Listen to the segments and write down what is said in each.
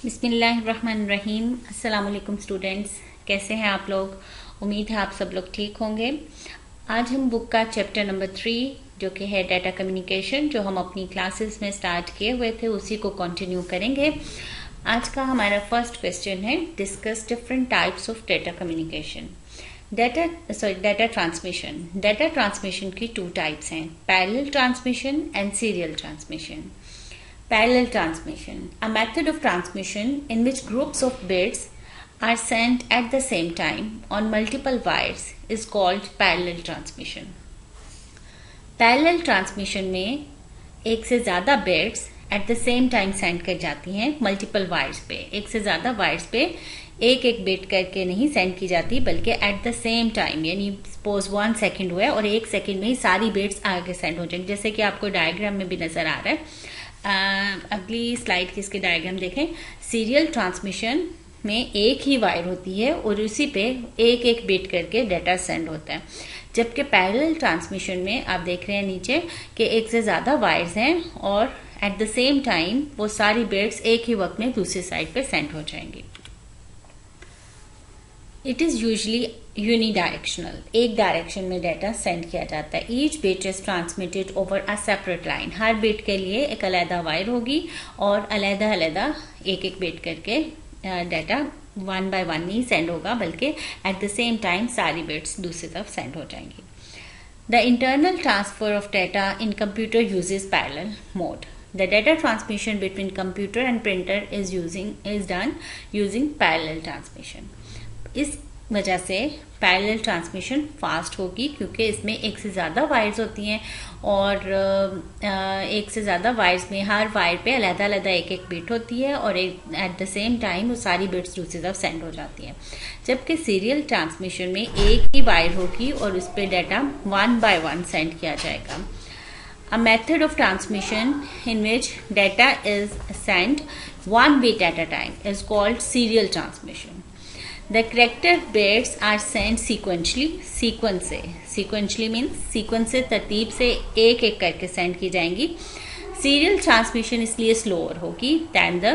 बिस्मिल्लाहिर्रहमानिर्रहीम। अस्सलाम वालेकुम स्टूडेंट्स, कैसे हैं आप लोग। उम्मीद है आप सब लोग ठीक होंगे। आज हम बुक का चैप्टर नंबर 3 जो कि है डाटा कम्युनिकेशन, जो हम अपनी क्लासेस में स्टार्ट किए हुए थे उसी को कंटिन्यू करेंगे। आज का हमारा फर्स्ट क्वेश्चन है, discuss different types of data communication. Data transmission. Data transmission की 2 टाइप्स हैं, parallel transmission and serial transmission. Parallel transmission, a method of transmission in which groups of bits are sent at the same time on multiple wires is called parallel transmission. Parallel transmission में एक से ज़्यादा bits at the same time send कर जाती हैं multiple wires पे। एक से ज़्यादा wires पे एक एक बिट करके नहीं सेंड की जाती, बल्कि एट द सेम टाइम, यानी सपोज 1 सेकेंड हुआ है और 1 सेकेंड में ही सारी बिट्स आगे सेंड हो जाएंगी, जैसे कि आपको डायग्राम में भी नजर आ रहा है। अगली स्लाइड की इसके डायग्राम देखें। सीरियल ट्रांसमिशन में एक ही वायर होती है और उसी पे एक एक बिट करके डाटा सेंड होता है, जबकि पैरेलल ट्रांसमिशन में आप देख रहे हैं नीचे कि एक से ज़्यादा वायर्स हैं और एट द सेम टाइम वो सारी बिट्स एक ही वक्त में दूसरी साइड पे सेंड हो जाएंगी। इट इज़ यूजली यूनिडायरेक्शनल, एक डायरेक्शन में डाटा सेंड किया जाता है। Each bit is transmitted over a separate line. Her bit के लिए एक अलग वायर होगी और अलग अलग एक एक बिट करके डाटा 1 बाय 1 नहीं सेंड होगा, बल्कि एट द सेम टाइम सारी बिट्स दूसरी तरफ सेंड हो जाएंगी। The internal transfer of data in computer uses parallel mode. The data transmission between computer and printer is done using parallel transmission. इस वजह से पैरेलल ट्रांसमिशन फास्ट होगी, क्योंकि इसमें एक से ज़्यादा वायर्स होती हैं और एक से ज़्यादा वायर्स में हर वायर पे अलग अलग एक एक बिट होती है और एट द सेम टाइम वो सारी बिट्स दूसरी तरफ सेंड हो जाती हैं। जबकि सीरियल ट्रांसमिशन में एक ही वायर होगी और उस पर डाटा 1 बाय 1 सेंड किया जाएगा। A method of transmission in which data is sent 1 bit at a time is called serial transmission. The character bits are sent sequentially. Sequentially means sequence से तरतीब से एक एक करके सेंड की जाएंगी। Serial transmission इसलिए slower होगी than the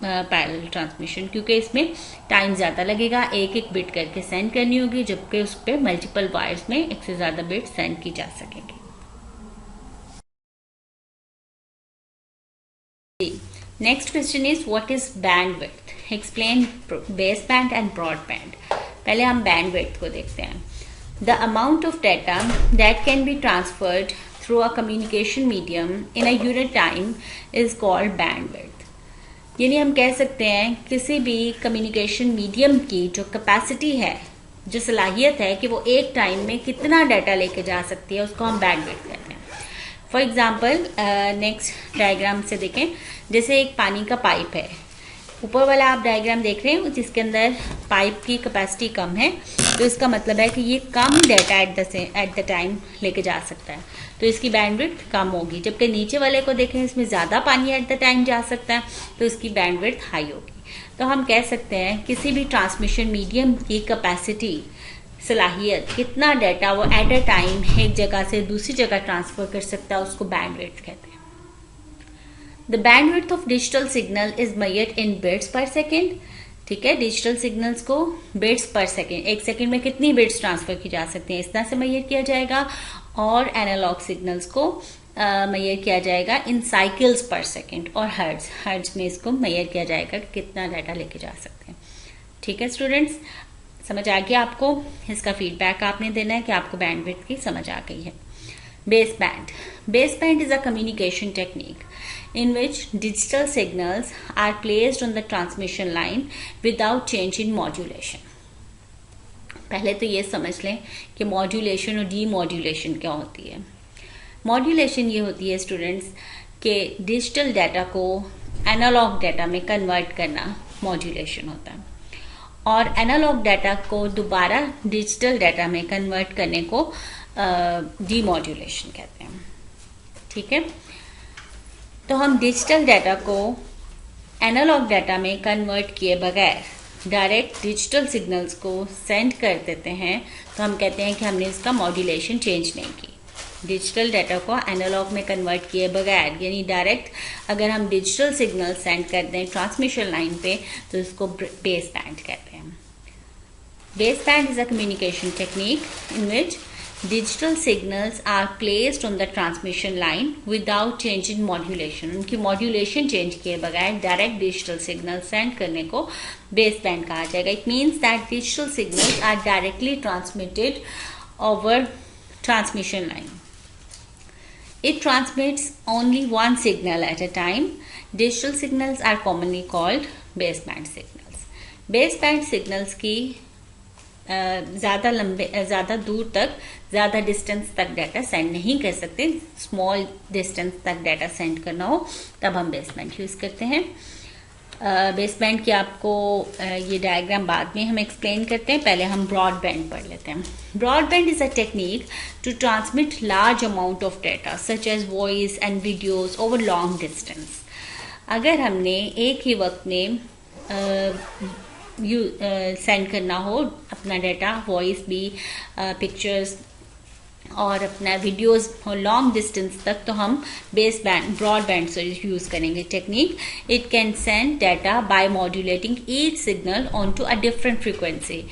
पैरेलल ट्रांसमिशन, क्योंकि इसमें टाइम ज़्यादा लगेगा, एक एक बिट करके सेंड करनी होगी, जबकि उस पर मल्टीपल वायर्स में एक से ज़्यादा बिट सेंड की जा सकेंगी। Next question is what is bandwidth. Explain base band and broadband. पहले हम बैंडविड्थ को देखते हैं। The amount of data that can be transferred through a communication medium in a unit time is called bandwidth. यानी हम कह सकते हैं किसी भी कम्युनिकेशन मीडियम की जो कैपेसिटी है, जो सलाहियत है कि वो एक टाइम में कितना डाटा लेके जा सकती है, उसको हम बैंडविड्थ कहते हैं। फॉर एग्जाम्पल नेक्स्ट डायग्राम से देखें। जैसे एक पानी का पाइप है, ऊपर वाला आप डायग्राम देख रहे हैं जिसके अंदर पाइप की कैपेसिटी कम है, तो इसका मतलब है कि ये कम डाटा एट द टाइम लेके जा सकता है, तो इसकी बैंडविड्थ कम होगी। जबकि नीचे वाले को देखें, इसमें ज़्यादा पानी एट द टाइम जा सकता है, तो इसकी बैंडविड्थ हाई होगी। तो हम कह सकते हैं किसी भी ट्रांसमिशन मीडियम की कैपेसिटी, सलाहियत, कितना डाटा वो एट अ टाइम एक जगह से दूसरी जगह ट्रांसफर कर सकता है, उसको बैंडविड्थ कहते हैं। The bandwidth of digital signal is measured in bits पर सेकेंड। ठीक है, डिजिटल सिग्नल्स को बिट्स पर सेकेंड, एक सेकेंड में कितनी बिट्स ट्रांसफर की जा सकती हैं, इस तरह से मेजर किया जाएगा। और एनालॉग सिग्नल्स को मेजर किया जाएगा इन साइकिल्स पर सेकेंड और हर्ट्ज में इसको मेजर किया जाएगा कि कितना डाटा लेके जा सकते हैं। ठीक है स्टूडेंट्स, समझ आ गया आपको। इसका फीडबैक आपने देना है कि आपको बैंडविड्थ की समझ आ गई है। Base band. Base band is a communication technique in which digital signals are placed on the transmission line without change in modulation. पहले तो ये समझ लें कि मॉड्यूलेशन और डीमॉड्यूलेशन क्या होती है। मॉड्यूलेशन ये होती है स्टूडेंट्स कि डिजिटल डाटा को एनालॉग डाटा में कन्वर्ट करना मॉड्यूलेशन होता है, और एनालॉग डाटा को दोबारा डिजिटल डाटा में कन्वर्ट करने को डीमॉड्यूलेशन कहते हैं। ठीक है, तो हम डिजिटल डाटा को एनालॉग डाटा में कन्वर्ट किए बगैर डायरेक्ट डिजिटल सिग्नल्स को सेंड कर देते हैं, तो हम कहते हैं कि हमने इसका मॉड्यूलेशन चेंज नहीं की। डिजिटल डाटा को एनालॉग में कन्वर्ट किए बगैर, यानी डायरेक्ट अगर हम डिजिटल सिग्नल सेंड कर दें ट्रांसमिशन लाइन पे तो इसको बेस बैंड कहते हैं। Base band is a communication technique in which digital signals are placed on the transmission line without change in modulation। उनकी मॉड्यूलेशन चेंज किए बगैर डायरेक्ट डिजिटल सिग्नल सेंड करने को बेस बैंड कहा जाएगा। It means that digital signals are directly transmitted over transmission line. It transmits only one signal at a time. Digital signals are commonly called baseband signals। baseband signals की ज़्यादा दूर तक, ज़्यादा distance तक data send नहीं कर सकते। Small distance तक डाटा सेंड करना हो तब हम बेसबैंड यूज़ करते हैं। बेसबैंड की आपको ये डायग्राम बाद में हम एक्सप्लेन करते हैं, पहले हम ब्रॉडबैंड पढ़ लेते हैं। Broadband is a technique to transmit large amount of data such as voice and videos over long distance. अगर हमने एक ही वक्त में सेंड करना हो अपना डाटा, वॉइस भी, पिक्चर्स और अपना वीडियोस लॉन्ग डिस्टेंस तक, तो हम बेस बैंड ब्रॉडबैंड से यूज करेंगे technique. It can send data by modulating each signal on to a different frequency.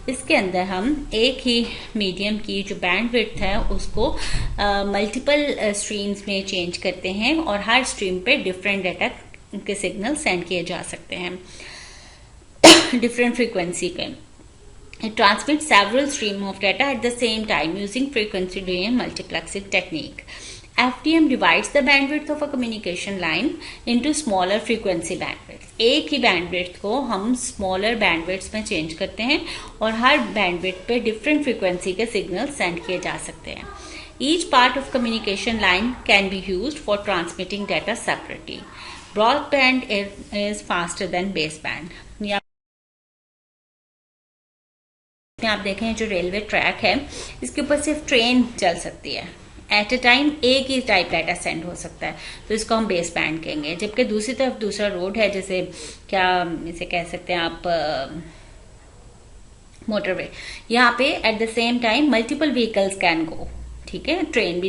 इसके अंदर हम एक ही मीडियम की जो बैंडविड्थ है उसको मल्टीपल स्ट्रीम्स में चेंज करते हैं और हर स्ट्रीम पे डिफरेंट डाटा के सिग्नल सेंड किए जा सकते हैं डिफरेंट फ्रीक्वेंसी पे। It transmits several streams of data at the same time using frequency domain multiplexing technique। FDM divides the bandwidth of a communication line into smaller frequency bandwidths। एक ही bandwidth को हम smaller bandwidths में change करते हैं और हर bandwidth पे different frequency के signals send किए जा सकते हैं। Each part of communication line can be used for transmitting data separately। Broadband is faster than baseband। आप देखें जो रेलवे ट्रैक है इसके ऊपर सिर्फ ट्रेन चल सकती है, एट ए टाइम एक ही टाइप डाटा सेंड हो सकता है, तो इसको हम बेस बैंड कहेंगे। जबकि दूसरी तरफ दूसरा रोड है, जैसे क्या इसे कह सकते हैं आप, मोटरवे, यहाँ पे eight the same time multiple vehicles can go. ठीक है, ट्रेन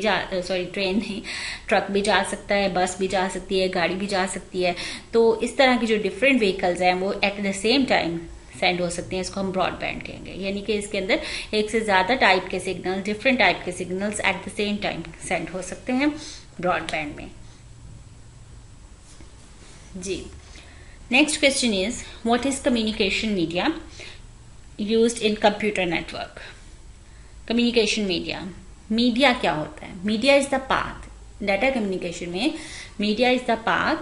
नहीं, ट्रक भी जा सकता है, बस भी जा सकती है, गाड़ी भी जा सकती है। तो इस तरह की जो डिफरेंट व्हीकल्स हैं वो eight the same time send हो सकते हैं, इसको हम ब्रॉडबैंड कहेंगे। यानी कि इसके अंदर एक से ज्यादा टाइप के सिग्नल, डिफरेंट टाइप के signals at the same time send हो सकते हैं ब्रॉडबैंड में। जी, next question is what is communication media used in computer network. Communication media क्या होता है? Media is the path, data communication में media is the path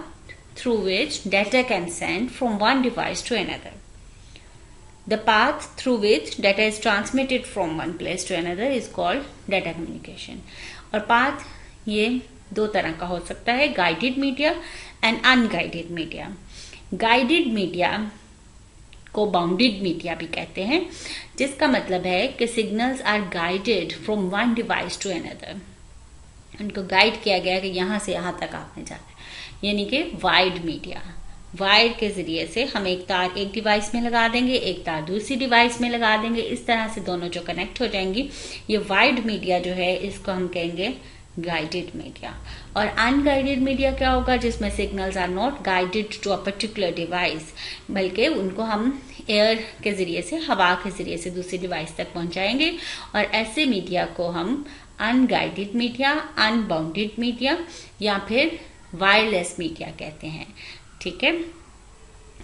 through which data can send from one device to another. The path through which data is transmitted from one place to another is called data communication। और path ये दो तरह का हो सकता है, guided media and unguided media। guided media को bounded media भी कहते हैं, जिसका मतलब है कि signals are guided from one device to another। उनको गाइड किया गया कि यहां से यहां तक आपने जाना है, यानी कि वाइड मीडिया। वायर के जरिए से हम एक तार एक डिवाइस में लगा देंगे, एक तार दूसरी डिवाइस में लगा देंगे, इस तरह से दोनों जो कनेक्ट हो जाएंगी, ये वाइड मीडिया जो है इसको हम कहेंगे गाइडेड मीडिया। और अनगाइडेड मीडिया क्या होगा? जिसमें signals are not guided to a particular device, बल्कि उनको हम एयर के जरिए से, हवा के जरिए से दूसरी डिवाइस तक पहुंचाएंगे, और ऐसे मीडिया को हम अनगाइडेड मीडिया, अनबाउंडेड मीडिया या फिर वायरलेस मीडिया कहते हैं। ठीक है,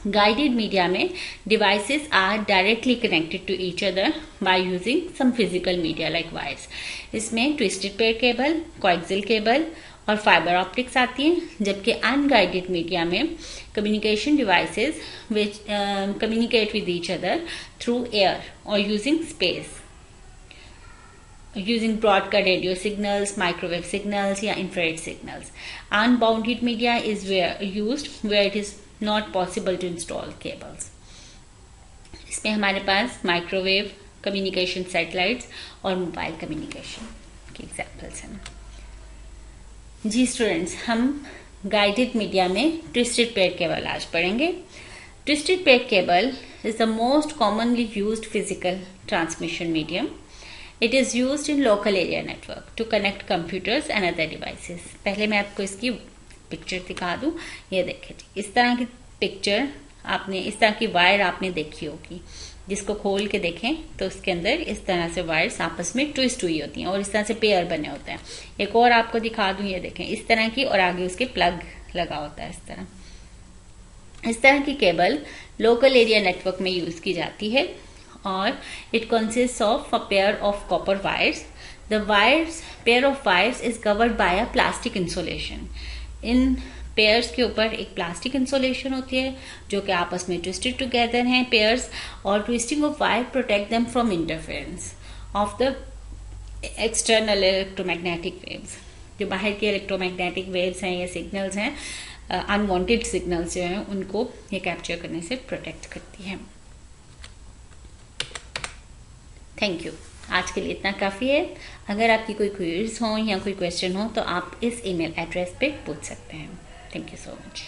गाइडेड मीडिया में devices are directly connected to each other by using some physical media like wires. इसमें twisted pair cable, coaxial cable और फाइबर ऑप्टिक्स आती हैं। जबकि अनगाइडेड मीडिया में communication devices which communicate with each other through air और using space, using broadcast radio signals, microwave signals या infrared signals। Unbounded media is used where it is not possible to install cables। इसमें हमारे पास microwave communication satellites और mobile communication के examples हैं। जी students, हम गाइडेड मीडिया में ट्विस्टेड पेयर केबल आज पढ़ेंगे। Twisted pair cable is the most commonly used physical transmission medium। It is used in local area network to connect computers and other devices. पहले मैं आपको इसकी पिक्चर दिखा दूं। ये देखें जी, इस तरह की पिक्चर आपने, इस तरह की वायर आपने देखी होगी, जिसको खोल के देखें तो उसके अंदर इस तरह से वायर्स आपस में ट्विस्ट हुई होती हैं और इस तरह से पेयर बने होते हैं। एक और आपको दिखा दूं, ये देखें इस तरह की, और आगे उसके प्लग लगा होता है इस तरह की केबल लोकल एरिया नेटवर्क में यूज की जाती है और it consist of a pair of copper wires. The wires pair of wires is covered by a plastic insulation. इन पेयर्स के ऊपर एक प्लास्टिक इंसुलेशन होती है जो कि आपस में ट्विस्टेड टुगेदर हैं पेयर्स, और twisting of wire protect them from interference of the external electromagnetic waves. जो बाहर के इलेक्ट्रोमैग्नेटिक वेव्स हैं या सिग्नल्स हैं, अनवांटेड सिग्नल्स जो हैं, उनको ये कैप्चर करने से प्रोटेक्ट करती है। Thank you. आज के लिए इतना काफ़ी है। अगर आपकी कोई क्वेरीज हो या कोई क्वेश्चन हो तो आप इस ईमेल एड्रेस पे पूछ सकते हैं। Thank you so much.